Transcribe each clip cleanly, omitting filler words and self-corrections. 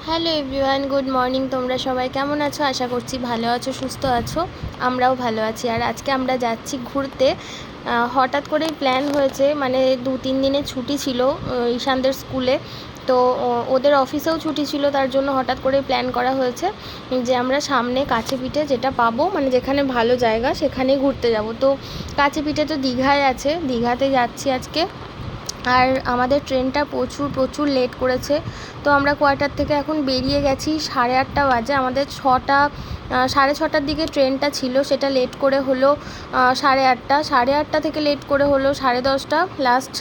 Hello everyone, good morning. তোমরা সবাই কেমন আছো? আশা করছি ভালো আছো, সুস্থ আছো। আমরাও ভালো আছি। আর আজকে আমরা যাচ্ছি ঘুরতে। হঠাৎ করেই প্ল্যান হয়েছে, মানে 2-3 দিনের ছুটি ছিল ঈশানদের স্কুলে। তো ওদের অফিসেও ছুটি ছিল, তার জন্য হঠাৎ করেই প্ল্যান করা হয়েছে যে আমরা সামনে কাছে পিঠে যেটা পাবো, মানে যেখানে ভালো জায়গা সেখানেই ঘুরতে যাব। তো কাছে পিঠে তো দীঘায় আছে, দীঘাতে যাচ্ছি আজকে। আর আমাদের ট্রেনটা প্রচুর লেট করেছে। তো আমরা কোয়ার্টার থেকে এখন বেরিয়ে গেছি 8:30 বাজে। আমাদের 6:30-6:30টার দিকে ট্রেনটা ছিল, সেটা লেট করে হলো 8:30। 8:30 থেকে লেট করে হলো 10:30। লাস্ট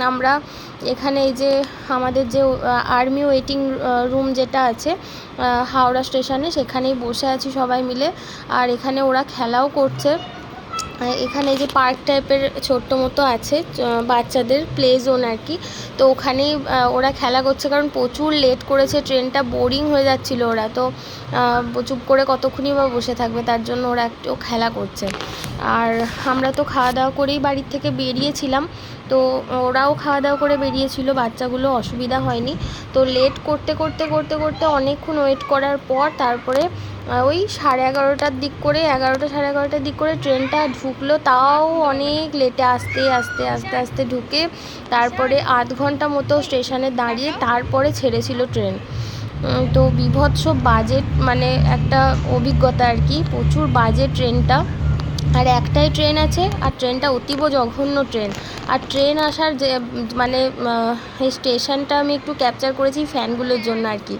আমরা এখানে এই যে আমাদের যে আর্মি ওয়েটিং রুম যেটা আছে হাওড়া স্টেশনে, সেখানেই বসে আছি সবাই মিলে। আর এখানে ওরা খেলাও করছে। এখানে যে পার্ক টাইপের ছোট্ট মতো আছে, বাচ্চাদের প্লে জোন আর কি। তো ওখানেই ওরা খেলা করছে, কারণ প্রচুর লেট করেছে ট্রেনটা, বোরিং হয়ে যাচ্ছিল ওরা। তো চুপ করে কতক্ষণই বা বসে থাকবে, তার জন্য ওরা একটু খেলা করছে। আর আমরা তো খাওয়া দাওয়া করেই বাড়ির থেকে বেরিয়েছিলাম। তো ওরাও খাওয়া দাওয়া করে বেরিয়েছিল, বাচ্চাগুলো অসুবিধা হয়নি। তো লেট করতে করতে করতে করতে অনেকক্ষণ ওয়েট করার পর তারপরে ওই 11:30টার দিক করে, 11টা 11:30টার দিক করে ট্রেনটা ঢুকলো। তাও অনেক লেটে, আস্তে আস্তে আস্তে আস্তে ঢুকে তারপরে আধ ঘন্টা মতো স্টেশনে দাঁড়িয়ে তারপরে ছেড়েছিল ট্রেন। তো বীভৎস বাজে, মানে একটা অভিজ্ঞতা আর কি। প্রচুর বাজে ট্রেনটা। আর একটাই ট্রেন আছে, আর ট্রেনটা অতীব জঘন্য ট্রেন। আর ট্রেন আসার যে মানে এই স্টেশনটা আমি একটু ক্যাপচার করেছি ফ্যানগুলোর জন্য আর কি।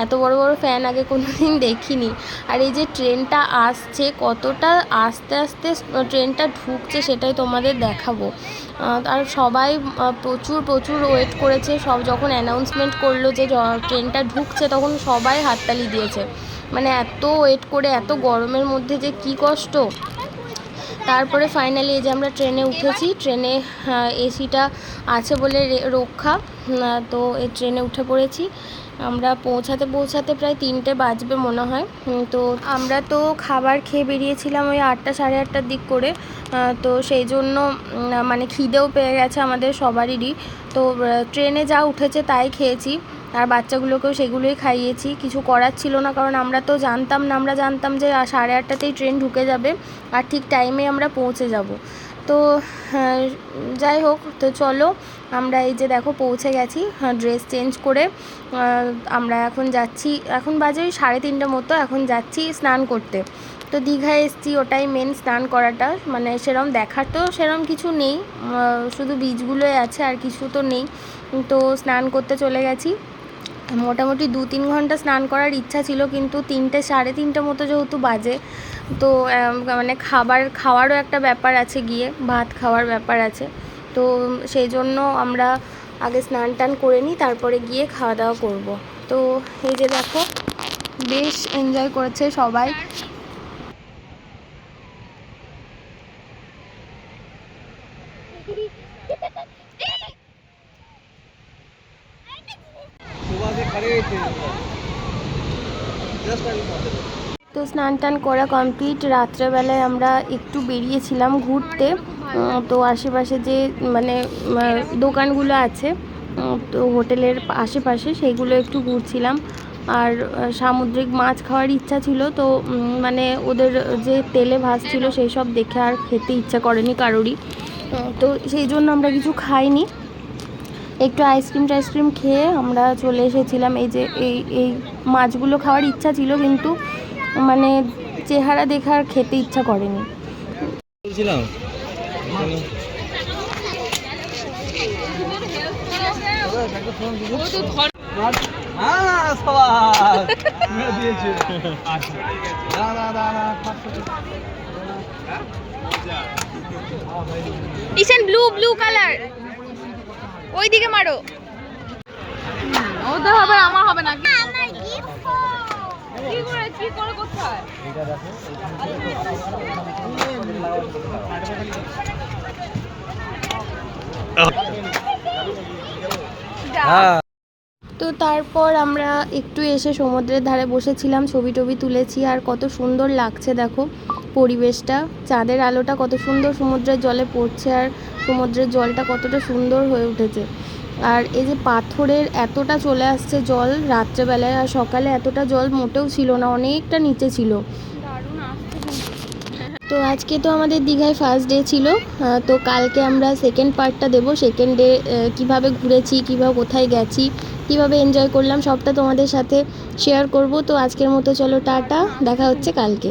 এত বড় বড় ফ্যান আগে কোনো দিন দেখিনি। আর এই যে ট্রেনটা আসছে, কতটা আস্তে আস্তে ট্রেনটা ঢুকছে সেটাই তোমাদের দেখাবো। আর সবাই প্রচুর ওয়েট করেছে। সব যখন অ্যানাউন্সমেন্ট করলো যে ট্রেনটা ঢুকছে, তখন সবাই হাততালি দিয়েছে। মানে এত ওয়েট করে, এত গরমের মধ্যে যে কী কষ্ট। তারপরে ফাইনালি এই যে আমরা ট্রেনে উঠেছি। ট্রেনে এসিটা আছে বলে রক্ষা। তো এই ট্রেনে উঠে পড়েছি। আমরা পৌঁছাতে প্রায় 3টে বাজবে মনে হয়। তো আমরা তো খাবার খেয়ে বেরিয়েছিলাম ওই 8টা 8:30টার দিক করে। তো সেই জন্য মানে খিদেও পেয়ে গেছে আমাদের সবারই। তো ট্রেনে যা উঠেছে তাই খেয়েছি। আর বাচ্চাগুলোকেও সেগুলোই খাইয়েছি। কিছু করার ছিল না, কারণ আমরা তো জানতাম না। আমরা জানতাম যে 8:30টাতেই ট্রেন ঢুকে যাবে আর ঠিক টাইমে আমরা পৌঁছে যাব। তো যাই হোক, তো চলো আমরা এই যে দেখো পৌঁছে গেছি। ড্রেস চেঞ্জ করে আমরা এখন যাচ্ছি। এখন বাজে ওই 3:30 মতো। এখন যাচ্ছি স্নান করতে। তো দীঘায় এসছি, ওটাই মেন, স্নান করাটা। মানে সেরম দেখার তো সেরম কিছু নেই, শুধু বীচগুলোই আছে, আর কিছু তো নেই। তো স্নান করতে চলে গেছি। মোটামুটি 2-3 ঘন্টা স্নান করার ইচ্ছা ছিল, কিন্তু 3টে 3:30 মতো যেহেতু বাজে, তো মানে খাওয়ারও একটা ব্যাপার আছে, গিয়ে ভাত খাওয়ার ব্যাপার আছে। তো সেই জন্য আমরা আগে স্নান টান করে নিই, তারপরে গিয়ে খাওয়া দাওয়া করব। তো এই যে দেখো, বেশ এনজয় করেছে সবাই। তো স্নান টান করা কমপ্লিট। রাত্রেবেলায় আমরা একটু বেরিয়েছিলাম ঘুরতে। তো আশেপাশে যে মানে দোকানগুলো আছে, তো হোটেলের আশেপাশে, সেইগুলো একটু ঘুরছিলাম। আর সামুদ্রিক মাছ খাওয়ার ইচ্ছা ছিল। তো মানে ওদের যে তেলে ভাজছিল সেই সব দেখে আর খেতে ইচ্ছা করেনি কারোরই। তো সেই জন্য আমরা কিছু খাইনি। একটু আইসক্রিম খেয়ে আমরা চলে এসেছিলাম। এই যে এই মাছগুলো খাওয়ার ইচ্ছা ছিল, কিন্তু মানে চেহারা দেখে আর খেতে ইচ্ছা করেনি। ঈশান ব্লু কালার, ওইদিকে মারো। ওদের হবে, আমার হবে না। কি করে কোথায়? তো তারপর আমরা একটু এসে সমুদ্রের ধারে বসেছিলাম, ছবি টবি তুলেছি। আর কত সুন্দর লাগছে দেখো পরিবেশটা, চাঁদের আলোটা কত সুন্দর সমুদ্রের জলে পড়ছে, আর সমুদ্রের জলটা কতটা সুন্দর হয়ে উঠেছে। আর এই যে পাথরের এতটা চলে আসছে জল রাত্রেবেলায়, আর সকালে এতটা জল মোটেও ছিল না, অনেকটা নিচে ছিল। তো আজকে তো আমাদের দীঘায় ফার্স্ট ডে ছিল, তো কালকে আমরা সেকেন্ড পার্টটা দেবো। সেকেন্ড ডে কীভাবে ঘুরেছি, কীভাবে কোথায় গেছি, কীভাবে এনজয় করলাম সবটা তোমাদের সাথে শেয়ার করব। তো আজকের মতো চলো টাটা, দেখা হচ্ছে কালকে।